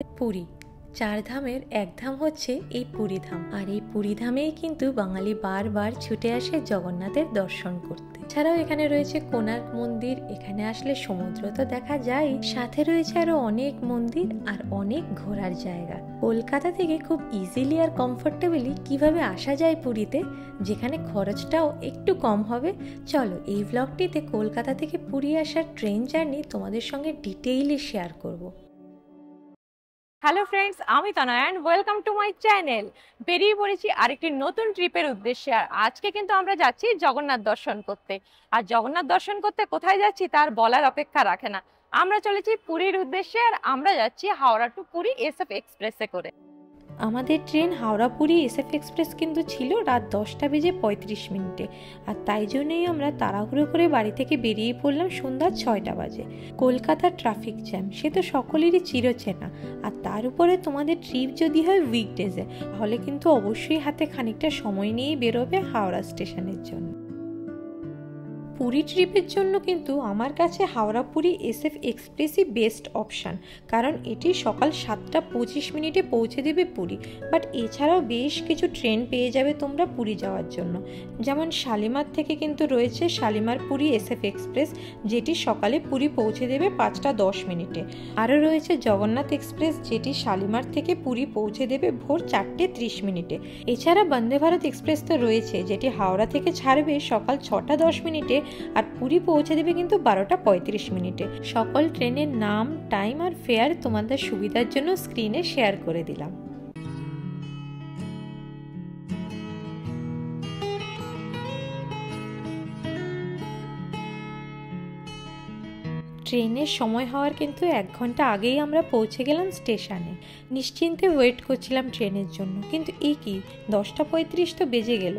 পুরী। চার ধামের এক ধাম হচ্ছে এই পুরী ধাম, আর এই পুরী ধামেই কিন্তু বাঙালি বারবার ছুটে আসে জগন্নাথের দর্শন করতে। এছাড়াও এখানে রয়েছে কোণার্ক মন্দির, এখানে আসলে সমুদ্র তো দেখা যায়, সাথে রয়েছে আরো অনেক মন্দির আর অনেক ঘোরার জায়গা। কলকাতা থেকে খুব ইজিলি আর কমফোর্টেবলি কিভাবে আসা যায় পুরীতে, যেখানে খরচটাও একটু কম হবে, চলো এই ব্লগটিতে কলকাতা থেকে পুরী আসার ট্রেন জার্নি তোমাদের সঙ্গে ডিটেইলে শেয়ার করব। হ্যালো ফ্রেন্ডস, আমি Tanaya and welcome to my channel. বেরিয়ে পড়েছি আরেকটি নতুন ট্রিপের উদ্দেশ্যে। আর আজকে কিন্তু আমরা যাচ্ছি জগন্নাথ দর্শন করতে। আর জগন্নাথ দর্শন করতে কোথায় যাচ্ছি তার বলার অপেক্ষা রাখে না। আমরা চলেছি পুরীর উদ্দেশ্যে, আর আমরা যাচ্ছি হাওড়া টু পুরী SF এক্সপ্রেসে করে। আমাদের train Howrah Puri SF express কিন্তু ছিল রাত 10:35 আর তাই জন্যই আমরা তাড়াহুড়ো করে বাড়ি থেকে বেরিয়ে পড়লাম সন্ধ্যা 6টা বাজে। কলকাতার ট্রাফিক জ্যাম সে তো সকলেরই চিরচেনা, আর তার উপরে তোমাদের ট্রিপ যদি হয় উইকডেজে, তাহলে কিন্তু অবশ্যই হাতে খানিকটা সময় নিয়েই বেরোবে হাওড়া স্টেশনের জন্য। পুরী ট্রিপের জন্য কিন্তু আমার কাছে হাওড়া পুরী SF এক্সপ্রেসই বেস্ট অপশান, কারণ এটি সকাল 7:25 পৌঁছে দেবে পুরী। বাট এছাড়াও বেশ কিছু ট্রেন পেয়ে যাবে তোমরা পুরী যাওয়ার জন্য, যেমন শালিমার থেকে কিন্তু রয়েছে শালিমার পুরী SF এক্সপ্রেস, যেটি সকালে পুরী পৌঁছে দেবে 5:10। আরও রয়েছে জগন্নাথ এক্সপ্রেস, যেটি শালিমার থেকে পুরী পৌঁছে দেবে ভোর 4:30। এছাড়া বন্দে ভারত এক্সপ্রেস তো রয়েছে, যেটি হাওড়া থেকে ছাড়বে সকাল 6:10 আর পুরী পৌঁছে দেবে কিন্তু 12:35। সকল ট্রেনের নাম, টাইম আর ফেয়ার তোমাদের সুবিধার জন্য স্ক্রিনে শেয়ার করে দিলাম। ট্রেনের সময় হওয়ার কিন্তু 1 ঘন্টা আগেই আমরা পৌঁছে গেলাম স্টেশনে। নিশ্চিন্তে ওয়েট করছিলাম ট্রেনের জন্য, কিন্তু এই কি 10:35 তো বেজে গেল,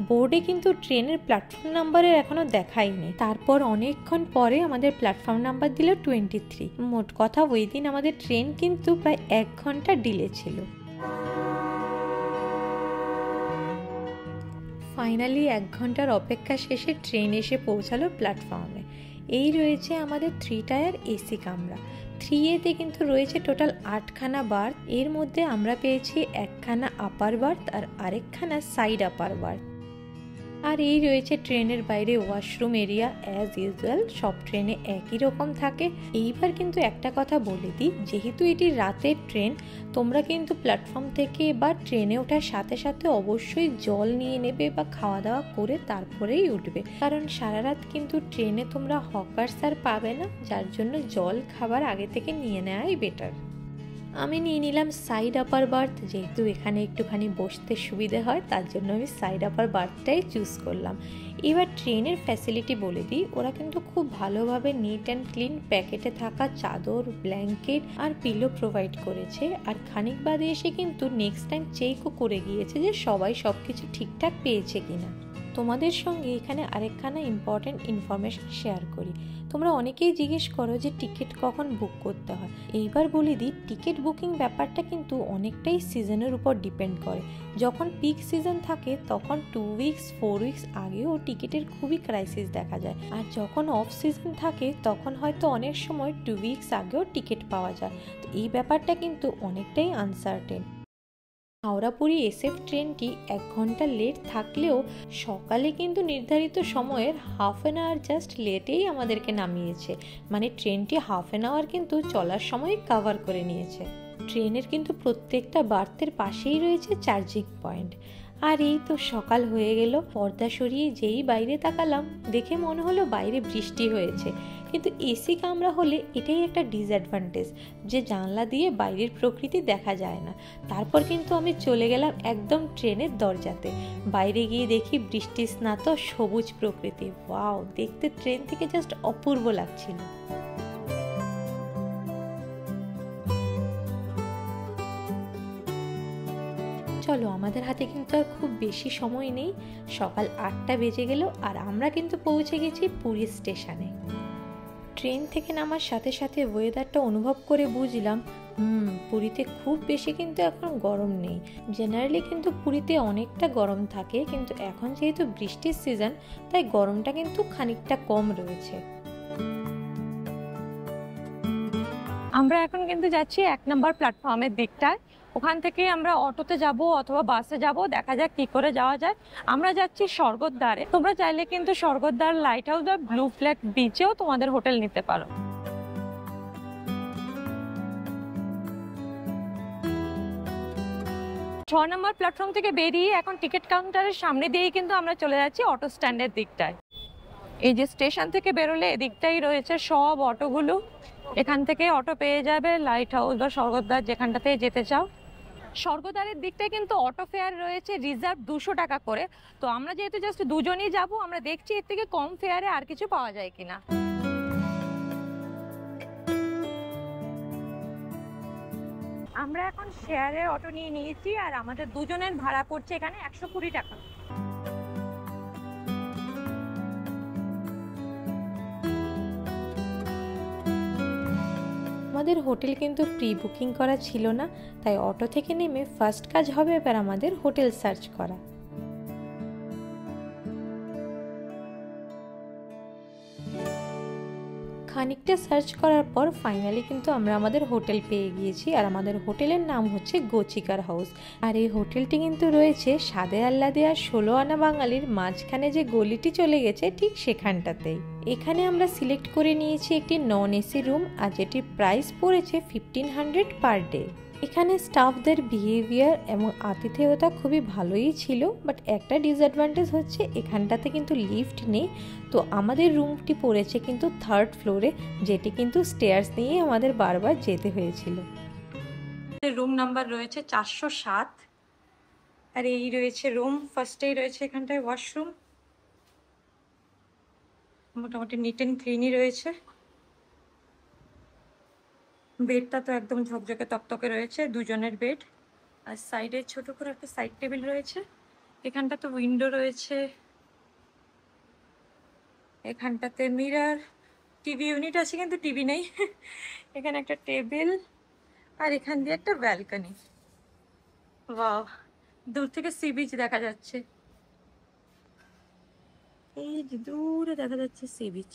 বোর্ডে কিন্তু ট্রেনের প্ল্যাটফর্ম নাম্বারের এখনো দেখায়নি। তারপর অনেকক্ষণ পরে আমাদের প্ল্যাটফর্ম নাম্বার দিল 23। মোট কথা ওই দিন আমাদের ট্রেন কিন্তু প্রায় 1 ঘন্টা ডিলে ছিল। ফাইনালি 1 ঘন্টার অপেক্ষা শেষে ট্রেন এসে পৌঁছালো প্ল্যাটফর্মে। এই রয়েছে আমাদের 3 টায়ার AC কামরা। 3A-তে কিন্তু রয়েছে টোটাল 8খানা বার্থ, এর মধ্যে আমরা পেয়েছি 1খানা আপার বার্থ আর আরেকখানা সাইড আপার বার্থ। আর এই রয়েছে ট্রেনের বাইরে ওয়াশরুম এরিয়া। অ্যাজ ইউজুয়াল সব ট্রেনে একই রকম থাকে। এইবার কিন্তু একটা কথা বলে দিই, যেহেতু এটি রাতের ট্রেন, তোমরা কিন্তু প্ল্যাটফর্ম থেকে বা ট্রেনে ওঠার সাথে সাথে অবশ্যই জল নিয়ে নেবে বা খাওয়া দাওয়া করে তারপরেই উঠবে, কারণ সারা রাত কিন্তু ট্রেনে তোমরা হকার্স আর পাবে না, যার জন্য জল খাবার আগে থেকে নিয়ে নেওয়াই বেটার। আমি নিয়ে নিলাম সাইড আপার বার্থ, যেহেতু এখানে একটুখানি বসতে সুবিধে হয় তার জন্য আমি সাইড আপার বার্থটাই চুজ করলাম। এবার ট্রেনের ফ্যাসিলিটি বলে দিই, ওরা কিন্তু খুব ভালোভাবে নিট অ্যান্ড ক্লিন প্যাকেটে থাকা চাদর, ব্ল্যাঙ্কেট আর পিলো প্রোভাইড করেছে। আর খানিক বাদে এসে কিন্তু নেক্সট টাইম চেকও করে গিয়েছে যে সবাই সব কিছু ঠিকঠাক পেয়েছে কিনা। তোমাদের সঙ্গে এখানে আরেকখানা ইম্পর্টেন্ট ইনফরমেশন শেয়ার করি। তোমরা অনেকেই জিজ্ঞেস করো যে টিকিট কখন বুক করতে হয়। এইবার বলে দিই, টিকিট বুকিং ব্যাপারটা কিন্তু অনেকটাই সিজনের উপর ডিপেন্ড করে। যখন পিক সিজন থাকে তখন 2 উইকস 4 উইকস আগেও টিকিটের খুবই ক্রাইসিস দেখা যায়, আর যখন অফ সিজন থাকে তখন হয়তো অনেক সময় 2 উইকস আগেও টিকিট পাওয়া যায়। তো এই ব্যাপারটা কিন্তু অনেকটাই আনসার্টেন। হাওড়া পুরী SF ট্রেনটি 1 ঘন্টা লেট থাকলেও সকালে কিন্তু নির্ধারিত সময়ের হাফ অ্যান আওয়ার জাস্ট লেটেই আমাদেরকে নামিয়েছে, মানে ট্রেনটি হাফ অ্যান আওয়ার কিন্তু চলার সময় কভার করে নিয়েছে। ট্রেনের কিন্তু প্রত্যেকটা বার্থের পাশেই রয়েছে চার্জিং পয়েন্ট। আর এই তো সকাল হয়ে গেল, পর্দা সরিয়ে যেই বাইরে তাকালাম দেখে মনে হলো বাইরে বৃষ্টি হয়েছে, কিন্তু AC কামরা হলে এটাই একটা ডিসঅ্যাডভান্টেজ যে জানলা দিয়ে বাইরের প্রকৃতি দেখা যায় না। তারপর কিন্তু আমি চলে গেলাম একদম ট্রেনের দরজাতে। বাইরে গিয়ে দেখি বৃষ্টি স্নাত সবুজ প্রকৃতি। ওয়াও, দেখতে ট্রেন থেকে জাস্ট অপূর্ব লাগছিল। চলো, আমাদের হাতে কিন্তু আর খুব বেশি সময় নেই। সকাল 8টা বেজে গেল আর আমরা কিন্তু পৌঁছে গেছি পুরী স্টেশনে। ট্রেন থেকে নামার সাথে সাথে ওয়েদারটা অনুভব করে বুঝলাম পুরীতে খুব বেশি কিন্তু এখন গরম নেই। জেনারেলি কিন্তু পুরীতে অনেকটা গরম থাকে, কিন্তু এখন যেহেতু বৃষ্টির সিজন তাই গরমটা কিন্তু খানিকটা কম রয়েছে। আমরা এখন কিন্তু যাচ্ছি 1 নম্বর প্ল্যাটফর্মের দিকটায়। ওখান থেকে আমরা অটোতে যাব অথবা বাসে যাব, দেখা যাক কি করে যাওয়া যায়। আমরা যাচ্ছি স্বর্গদ্বারে। তোমরা চাইলে কিন্তু স্বর্গদ্বার লাইট হাউস বা ব্লু ফ্ল্যাগ বিচেও তোমাদের হোটেল নিতে পারো। 6 নম্বর প্ল্যাটফর্ম থেকে বেরিয়ে এখন টিকিট কাউন্টারের সামনে দিয়েই কিন্তু আমরা চলে যাচ্ছি অটো স্ট্যান্ডের দিকটায়। এই যে স্টেশন থেকে বেরোলে এদিকটাই রয়েছে সব অটোগুলো, এখান থেকে অটো পেয়ে যাবে লাইট হাউস বা স্বর্গদ্বার যেখানটাতে যেতে চাও। স্বর্গদ্বারের দিকটায় কিন্তু অটো ফেয়ার রয়েছে রিজার্ভ 200 টাকা করে। তো আমরা যেহেতু জাস্ট দুজনই যাব, আমরা দেখছি এর থেকে কম ফেয়ারে আর কিছু পাওয়া যায় কিনা। আমরা এখন শেয়ারের অটো নিয়ে নিয়েছি আর আমাদের দুজনের ভাড়া পড়ছে এখানে 120 টাকা। আমাদের হোটেল কিন্তু প্রি বুকিং করা ছিল না, তাই অটো থেকে নেমে ফার্স্ট কাজ হবে এবার আমাদের হোটেল সার্চ করা। খানিকটা সার্চ করার পর ফাইনালি কিন্তু আমরা আমাদের হোটেল পেয়ে গিয়েছি, আর আমাদের হোটেলের নাম হচ্ছে গোচিকার হাউস। আর এই হোটেলটি কিন্তু রয়েছে সাদে আহ্লাদে আর 16 আনা বাঙালির মাঝখানে যে গলিটি চলে গেছে ঠিক সেখানটাতেই। এখানে আমরা সিলেক্ট করে নিয়েছি একটি নন এসি রুম, আর যেটির প্রাইস পড়েছে 1500 পার ডে। এখানে স্টাফদের বিহেভিয়ার এবং আতিথেয়তা খুবই ভালোই ছিল, বাট একটা ডিসঅ্যাডভান্টেজ হচ্ছে এখানটাতে কিন্তু লিফট নেই। তো আমাদের রুমটি পড়েছে কিন্তু 3rd ফ্লোরে, যেটি কিন্তু স্টেয়ার্স নিয়ে আমাদের বারবার যেতে হয়েছিল। রুম নাম্বার রয়েছে 407, আর এই রয়েছে রুম। ফার্স্টেই রয়েছে এখানটায় ওয়াশরুম, মোটামুটি নিট অ্যান্ড ক্লিনই রয়েছে। বেডটা তো একদম ঝকঝকে তকতকে রয়েছে, দুজনের বেড। আর সাইডে ছোট করে একটা সাইড টেবিল রয়েছে। এখানটা তো উইন্ডো রয়েছে, এখানটাতে মিরর, টিভি ইউনিট আছে কিন্তু টিভি নেই। এখানে একটা টেবিল, আর এখান দিয়ে একটা ব্যালকনি। বাহ, দূর থেকে সি বিচ দেখা যাচ্ছে, এই যে দূরে দেখা যাচ্ছে সি বিচ।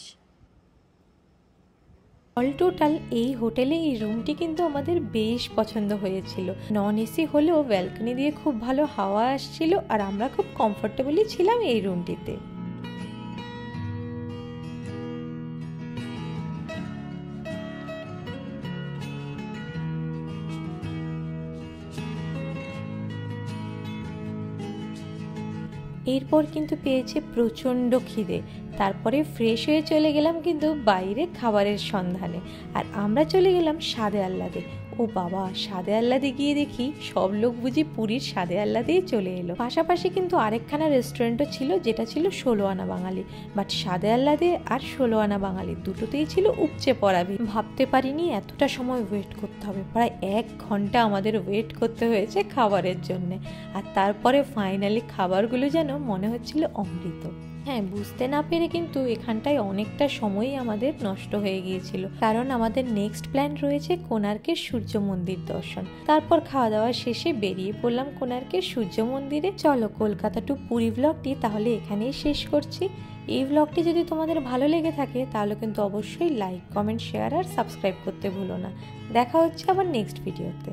অল টোটাল এই হোটেলে এই রুমটি কিন্তু আমাদের বেশ পছন্দ হয়েছিল। নন এসি হলেও ব্যালকনি দিয়ে খুব ভালো হাওয়া আসছিল, আর আমরা খুব কমফোর্টেবলি ছিলাম এই রুমটিতে। এরপর কিন্তু পেয়েছে প্রচণ্ড খিদে, তারপরে ফ্রেশ হয়ে চলে গেলাম কিন্তু বাইরে খাবারের সন্ধানে। আর আমরা চলে গেলাম সাদে আহ্লাদে। ও বাবা, সাদে আহ্লাদে গিয়ে দেখি সব লোক বুঝি পুরীর সাদে আহ্লাদেই চলে এলো। পাশাপাশি কিন্তু আরেকখানা রেস্টুরেন্টও ছিল, যেটা ছিল 16 আনা বাঙালি। বাট সাদে আহ্লাদে আর 16 আনা বাঙালি দুটোতেই ছিল উপচে পড়া ভিড়। ভাবতে পারিনি এতটা সময় ওয়েট করতে হবে, প্রায় 1 ঘন্টা আমাদের ওয়েট করতে হয়েছে খাবারের জন্য। আর তারপরে ফাইনালি খাবারগুলো যেন মনে হচ্ছিল অমৃত। হ্যাঁ, বুঝতে না পেরে কিন্তু এখানটায় অনেকটা সময়ই আমাদের নষ্ট হয়ে গিয়েছিল, কারণ আমাদের নেক্সট প্ল্যান রয়েছে কোণার্কের সূর্য মন্দির দর্শন। তারপর খাওয়া দাওয়া শেষে বেরিয়ে পড়লাম কোণার্কের সূর্য মন্দিরে। চলো, কলকাতা টু পুরী ব্লগটি তাহলে এখানেই শেষ করছি। এই ব্লগটি যদি তোমাদের ভালো লেগে থাকে তাহলে কিন্তু অবশ্যই লাইক, কমেন্ট, শেয়ার আর সাবস্ক্রাইব করতে ভুলো না। দেখা হচ্ছে আবার নেক্সট ভিডিওতে।